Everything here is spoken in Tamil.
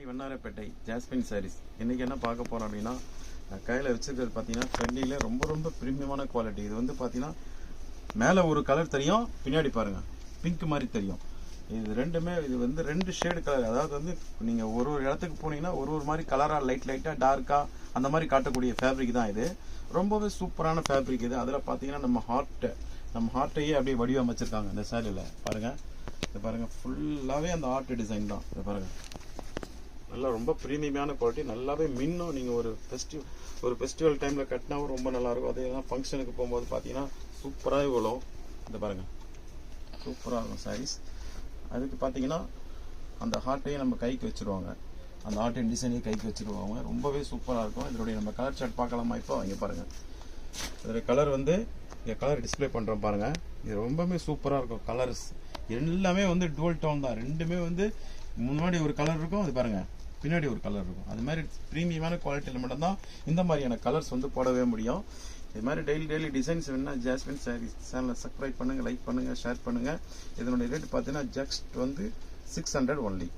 வண்ணாரப்பேட்டை ஜாஸ்மின் சாரீஸ். இன்றைக்கி என்ன பார்க்க போகிறோம் அப்படின்னா, கையில் வச்சுருக்கிறது பார்த்தீங்கன்னா ட்ரெண்டியில் ரொம்ப ப்ரீமியமான குவாலிட்டி. இது வந்து பார்த்தீங்கன்னா மேலே ஒரு கலர் தெரியும், பின்னாடி பாருங்கள் பிங்க் மாதிரி தெரியும். இது ரெண்டுமே இது வந்து 2 ஷேடு கலர். அதாவது வந்து நீங்கள் ஒரு இடத்துக்கு போனீங்கன்னா ஒரு மாதிரி கலராக லைட்டாக டார்க்காக அந்த மாதிரி காட்டக்கூடிய ஃபேப்ரிக் தான் இது. ரொம்பவே சூப்பரான ஃபேப்ரிக் இது. அதில் பார்த்தீங்கன்னா நம்ம ஹார்ட்டையே அப்படியே வடிவமைச்சிருக்காங்க இந்த சாரியில். பாருங்கள், இது பாருங்கள், ஃபுல்லாகவே அந்த ஆர்ட் டிசைன் தான். இதை பாருங்கள், நல்லா ரொம்ப ப்ரீமியமான குவாலிட்டி, நல்லாவே மின்னும். நீங்கள் ஒரு ஃபெஸ்டிவல் டைமில் கட்டினாவும் ரொம்ப நல்லாயிருக்கும். அதே தான் ஃபங்க்ஷனுக்கு போகும்போது பார்த்தீங்கன்னா சூப்பராக விழும். இந்த பாருங்கள், சூப்பராக இருக்கும் சாரீஸ். அதுக்கு பார்த்தீங்கன்னா அந்த ஹார்ட்டையும் நம்ம கைக்கு வச்சுருவாங்க, அந்த ஆர்ட் டிசைனையும் கைக்கு வச்சுருவாங்க. ரொம்பவே சூப்பராக இருக்கும். இதனுடைய நம்ம கலர் சார்ட் பார்க்கலாமா? இப்போ இங்கே பாருங்கள், இதோடைய கலர் வந்து இங்கே கலர் டிஸ்பிளே பண்ணுறோம் பாருங்கள். இது ரொம்பவே சூப்பராக இருக்கும். கலர்ஸ் எல்லாமே வந்து டுவல் டோன் தான். ரெண்டுமே வந்து முன்னாடி ஒரு கலர் இருக்கும், அது பாருங்கள் பின்னாடி ஒரு கலர் இருக்கும். அது மாதிரி ப்ரீமியமான குவாலிட்டியில் மட்டும்தான் இந்த மாதிரியான கலர்ஸ் வந்து போடவே முடியும். இது மாதிரி டெய்லி டிசைன்ஸ் வேணுன்னா ஜாஸ்மின் சாரீஸ் சேனலை சப்ஸ்கிரைப் பண்ணுங்கள், லைக் பண்ணுங்கள், ஷேர் பண்ணுங்கள். இதனுடைய ரேட் பார்த்தீங்கன்னா ஜஸ்ட் வந்து 600 ஒன்லி.